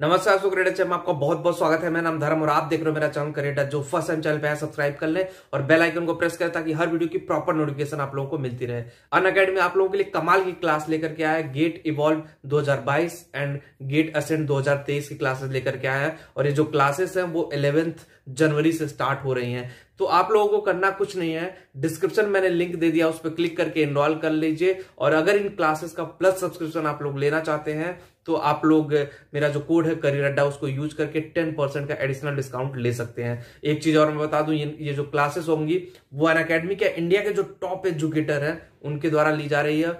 नमस्कार सुक्रेडा में आपका बहुत बहुत स्वागत है। मेरा नाम धर्म और आप देख रहे हो मेरा चैनल करेडा। जो फर्स्ट टाइम चैनल पे है सब्सक्राइब कर ले और बेल आइकन को प्रेस करें ताकि हर वीडियो की प्रॉपर नोटिफिकेशन आप लोगों को मिलती रहे। अनअकैडमी आप लोगों के लिए कमाल की क्लास लेकर के आया है। Get evolve 2022 and get ascent 2023 की क्लासेस लेकर के आया है और ये जो क्लासेस हैं वो 11 जनवरी से स्टार्ट हो रही हैं। तो आप लोगों को करना कुछ नहीं है, डिस्क्रिप्शन मैंने लिंक दे दिया, उस पर क्लिक करके एनरोल कर लीजिए। और अगर इन क्लासेस का प्लस सब्सक्रिप्शन आप लोग लेना चाहते हैं तो आप लोग मेरा जो कोड है करियर अड्डा उसको यूज करके 10% का एडिशनल डिस्काउंट ले सकते हैं। एक चीज और मैं बता दूं, ये जो क्लासेस होंगी वो अनअकैडमी के इंडिया के जो टॉप एजुकेटर हैं उनके द्वारा ली जा रही है।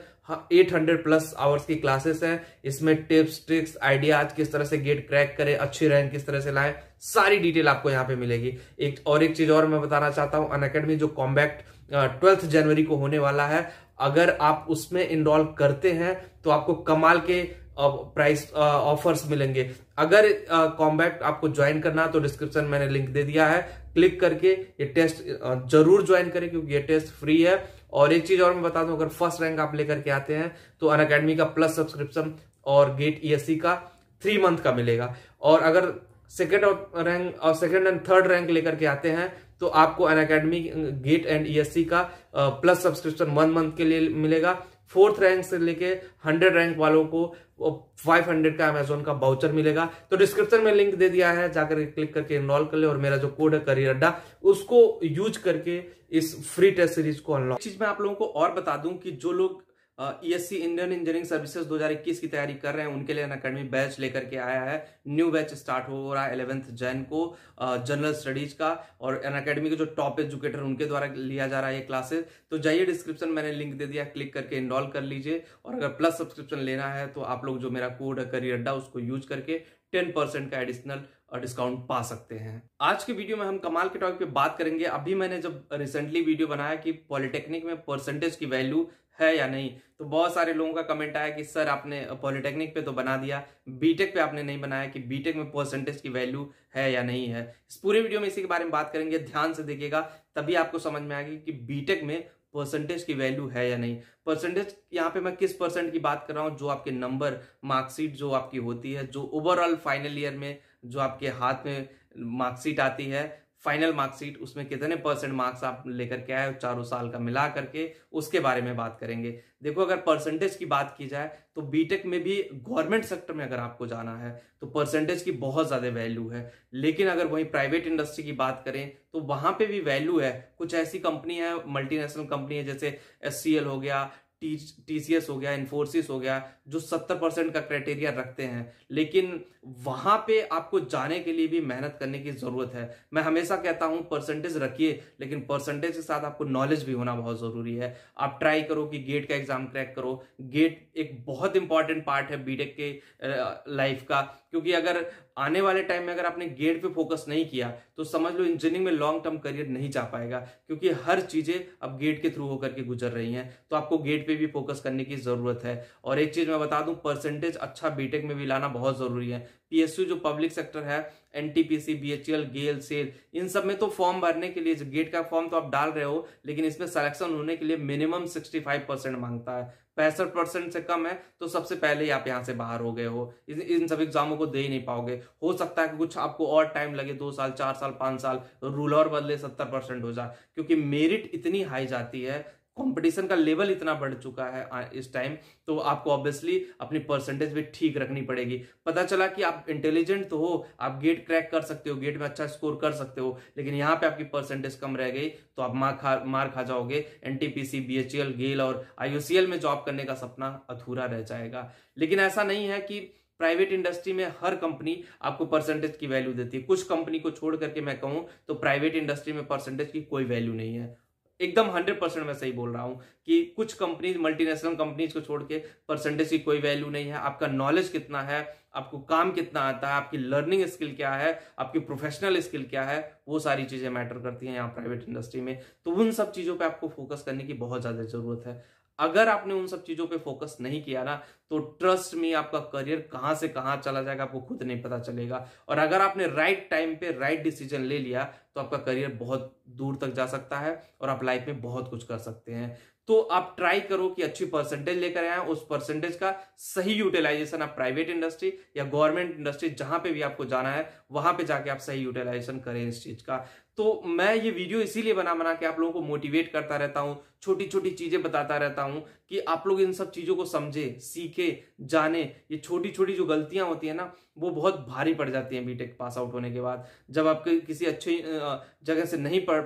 800+ आवर्स की क्लासेस हैं। इसमें टिप्स ट्रिक्स आइडिया किस तरह से गेट क्रैक करें, अच्छी रैंक किस तरह से लाएं, सारी डिटेल आपको यहाँ पे मिलेगी। एक चीज और मैं बताना चाहता हूं, अनअकैडमी जो कॉम्बैक्ट 12 जनवरी को होने वाला है, अगर आप उसमें इनरोल करते हैं तो आपको कमाल के प्राइस ऑफर्स मिलेंगे। अगर कॉम्बैक्ट आपको ज्वाइन करना तो डिस्क्रिप्शन मैंने लिंक दे दिया है, क्लिक करके ये टेस्ट जरूर ज्वाइन करें क्योंकि ये टेस्ट फ्री है। और एक चीज और मैं बता दूं, अगर फर्स्ट रैंक आप लेकर के आते हैं तो अनअकैडमी का प्लस सब्सक्रिप्शन और गेट ईएससी का 3 मंथ का मिलेगा। और अगर सेकेंड एंड थर्ड रैंक लेकर के आते हैं तो आपको अनअकैडमी गेट एंड ईएससी का प्लस सब्सक्रिप्शन 1 मंथ के लिए मिलेगा। 4th रैंक से लेके 100 रैंक वालों को 500 का अमेजोन का वाउचर मिलेगा। तो डिस्क्रिप्शन में लिंक दे दिया है, जाकर क्लिक करके एनरोल कर ले और मेरा जो कोड है करियर अड्डा उसको यूज करके इस फ्री टेस्ट सीरीज को अनलॉक। चीज मैं आप लोगों को और बता दूं कि जो लोग ईएससी इंडियन इंजीनियरिंग सर्विसेज 2021 की तैयारी कर रहे हैं उनके लिए अनअकैडमी बैच लेकर के आया है। न्यू बैच स्टार्ट हो रहा है 11 जैन को जनरल स्टडीज का, और अनअकैडमी के जो टॉप एजुकेटर उनके द्वारा लिया जा रहा है ये क्लासेस। तो जाइए, डिस्क्रिप्शन मैंने लिंक दे दिया, क्लिक करके एनरोल कर लीजिए। और अगर प्लस सब्सक्रिप्शन लेना है तो आप लोग जो मेरा कोड है करियर अड्डा उसको यूज करके 10% का एडिशनल डिस्काउंट पा सकते हैं। आज के वीडियो में हम कमाल के टॉपिक पे बात करेंगे। अभी मैंने जब रिसेंटली वीडियो बनाया कि पॉलिटेक्निक में परसेंटेज की वैल्यू है या नहीं, तो बहुत सारे लोगों का कमेंट आया कि सर आपने पॉलिटेक्निक पे तो बना दिया, बीटेक पे आपने नहीं बनाया कि बीटेक में परसेंटेज की वैल्यू है या नहीं है। इस पूरे वीडियो में इसी के बारे में बात करेंगे, ध्यान से देखिएगा तभी आपको समझ में आएगी कि बीटेक में परसेंटेज की वैल्यू है या नहीं। परसेंटेज यहाँ पे मैं किस परसेंट की बात कर रहा हूँ, जो आपके नंबर मार्कशीट जो आपकी होती है, जो ओवरऑल फाइनल ईयर में जो आपके हाथ में मार्कशीट आती है, फाइनल मार्कशीट, उसमें कितने परसेंट मार्क्स आप लेकर के आए चारों साल का मिला करके, उसके बारे में बात करेंगे। देखो, अगर परसेंटेज की बात की जाए तो बीटेक में भी गवर्नमेंट सेक्टर में अगर आपको जाना है तो परसेंटेज की बहुत ज्यादा वैल्यू है। लेकिन अगर वहीं प्राइवेट इंडस्ट्री की बात करें तो वहां पे भी वैल्यू है। कुछ ऐसी कंपनी है, मल्टीनेशनल कंपनी है, जैसे एचसीएल हो गया, टीसीएस हो गया, इन्फोसिस हो गया, जो 70% का क्राइटेरिया रखते हैं। लेकिन वहां पे आपको जाने के लिए भी मेहनत करने की जरूरत है। मैं हमेशा कहता हूं परसेंटेज रखिए, लेकिन परसेंटेज के साथ आपको नॉलेज भी होना बहुत जरूरी है। आप ट्राई करो कि गेट का एग्जाम क्रैक करो। गेट एक बहुत इंपॉर्टेंट पार्ट है बीटेक के लाइफ का, क्योंकि अगर आने वाले टाइम में अगर आपने गेट पे फोकस नहीं किया तो समझ लो इंजीनियरिंग में लॉन्ग टर्म करियर नहीं जा पाएगा, क्योंकि हर चीजें अब गेट के थ्रू होकर के गुजर रही हैं। तो आपको गेट पे भी फोकस करने की जरूरत है। और एक चीज मैं बता दूं, परसेंटेज अच्छा बीटेक में भी लाना बहुत जरूरी है। पीएसयू जो पब्लिक सेक्टर है, एनटीपीसी, बीएचईएल, गेल, सेल, इन सब में तो फॉर्म भरने के लिए गेट का फॉर्म तो आप डाल रहे हो, लेकिन इसमें सिलेक्शन होने के लिए मिनिमम 65% मांगता है। 65% से कम है तो सबसे पहले ही आप यहां से बाहर हो गए हो, इन सब एग्जामों को दे ही नहीं पाओगे। हो सकता है कि कुछ आपको और टाइम लगे, 2 साल, 4 साल, 5 साल, रूल और बदले 70% हो जाए, क्योंकि मेरिट इतनी हाई जाती है, कंपटीशन का लेवल इतना बढ़ चुका है इस टाइम। तो आपको ऑब्वियसली अपनी परसेंटेज भी ठीक रखनी पड़ेगी। पता चला कि आप इंटेलिजेंट तो हो, आप गेट क्रैक कर सकते हो, गेट में अच्छा स्कोर कर सकते हो, लेकिन यहाँ पे आपकी परसेंटेज कम रह गई तो आप मार खा जाओगे। एनटीपीसी, बीएचईएल, गेल और आईयूसीएल में जॉब करने का सपना अधूरा रह जाएगा। लेकिन ऐसा नहीं है कि प्राइवेट इंडस्ट्री में हर कंपनी आपको परसेंटेज की वैल्यू देती है। कुछ कंपनी को छोड़ करके मैं कहूं तो प्राइवेट इंडस्ट्री में परसेंटेज की कोई वैल्यू नहीं है। एकदम 100% मैं सही बोल रहा हूं कि कुछ कंपनीज, मल्टीनेशनल कंपनीज को छोड़ के परसेंटेज की कोई वैल्यू नहीं है। आपका नॉलेज कितना है, आपको काम कितना आता है, आपकी लर्निंग स्किल क्या है, आपकी प्रोफेशनल स्किल क्या है, वो सारी चीजें मैटर करती हैं यहाँ प्राइवेट इंडस्ट्री में। तो उन सब चीजों पे आपको फोकस करने की बहुत ज्यादा जरूरत है। अगर आपने उन सब चीजों पे फोकस नहीं किया ना तो ट्रस्ट में आपका करियर कहां से कहां चला जाएगा आपको खुद नहीं पता चलेगा। और अगर आपने राइट टाइम पे राइट डिसीजन ले लिया तो आपका करियर बहुत दूर तक जा सकता है और आप लाइफ में बहुत कुछ कर सकते हैं। तो आप ट्राई करो कि अच्छी परसेंटेज लेकर आए, उस परसेंटेज का सही यूटिलाइजेशन आप प्राइवेट इंडस्ट्री या गवर्नमेंट इंडस्ट्री जहां पे भी आपको जाना है वहां पे जाके आप सही यूटिलाइजेशन करें इस चीज का। तो मैं ये वीडियो इसीलिए बना के आप लोगों को मोटिवेट करता रहता हूं, छोटी छोटी चीजें बताता रहता हूं कि आप लोग इन सब चीजों को समझे, सीखे, जाने। ये छोटी छोटी जो गलतियां होती है ना वो बहुत भारी पड़ जाती हैं बीटेक पास आउट होने के बाद। जब आप किसी अच्छी जगह से नहीं पढ़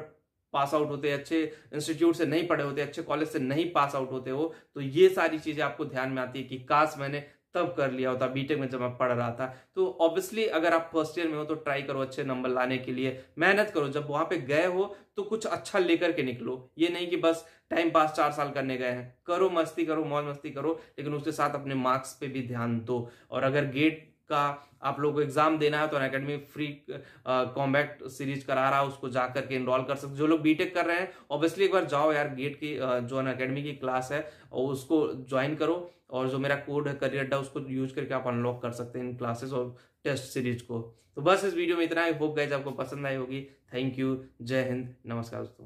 पास आउट होते, अच्छे इंस्टीट्यूट से नहीं पढ़े होते, अच्छे कॉलेज से नहीं पास आउट होते हो, तो ये सारी चीजें आपको ध्यान में आती है कि काश मैंने तब कर लिया होता बीटेक में जब मैं पढ़ रहा था। तो ऑब्वियसली अगर आप फर्स्ट ईयर में हो तो ट्राई करो अच्छे नंबर लाने के लिए, मेहनत करो। जब वहां पे गए हो तो कुछ अच्छा लेकर के निकलो, ये नहीं कि बस टाइम पास 4 साल करने गए हैं। करो, मस्ती करो, मौज मस्ती करो, लेकिन उसके साथ अपने मार्क्स पे भी ध्यान दो। और अगर गेट का आप लोगों को एग्जाम देना है तो अनअकैडमी फ्री कॉम्बैट सीरीज करा रहा है, उसको जाकर के इनरोल कर सकते। जो लोग बीटेक कर रहे हैं ऑब्वियसली एक बार जाओ यार, गेट की जो अनअकैडमी की क्लास है और उसको ज्वाइन करो, और जो मेरा कोड है करियर अड्डा उसको यूज करके आप अनलॉक कर सकते हैं इन क्लासेस और टेस्ट सीरीज को। तो बस इस वीडियो में इतना ही। होप गाइस आपको पसंद आई होगी। थैंक यू, जय हिंद, नमस्कार दोस्तों।